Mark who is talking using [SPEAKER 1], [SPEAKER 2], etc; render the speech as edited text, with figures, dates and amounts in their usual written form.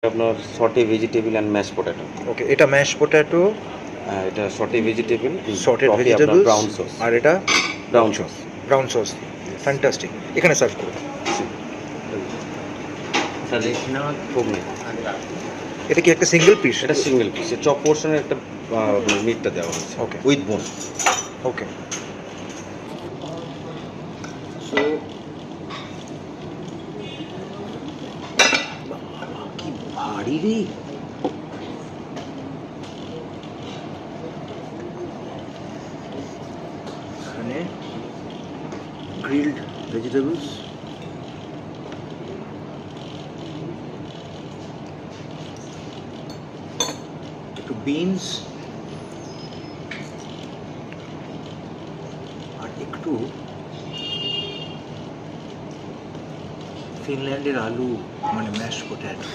[SPEAKER 1] আপনার sauté vegetable and mash potato.
[SPEAKER 2] Okay, এটা mash potato,
[SPEAKER 1] এটা সটে ভেজিটেবল,
[SPEAKER 2] সর্টেড
[SPEAKER 1] আপনার
[SPEAKER 2] ভেজিটেবলস,
[SPEAKER 1] ব্রাউন সস।
[SPEAKER 2] আর এটা
[SPEAKER 1] brown sauce.
[SPEAKER 2] Brown sauce. Fantastic, এখানে সার্ভ করুন।
[SPEAKER 1] খুব নেই,
[SPEAKER 2] এটা কি একটা সিঙ্গেল পিস?
[SPEAKER 1] এটা সিঙ্গেল পিস, চপ পোর্শনের একটা মিটটা দেওয়া হচ্ছে
[SPEAKER 2] ওকে
[SPEAKER 1] উইথ বোন।
[SPEAKER 2] ওকে, কি ভারী রে! এখানে গ্রিলড ভেজিটেবলস, একটু বিনস, আর একটু ফিনল্যান্ডের আলু, মানে ম্যাশ পটেটো।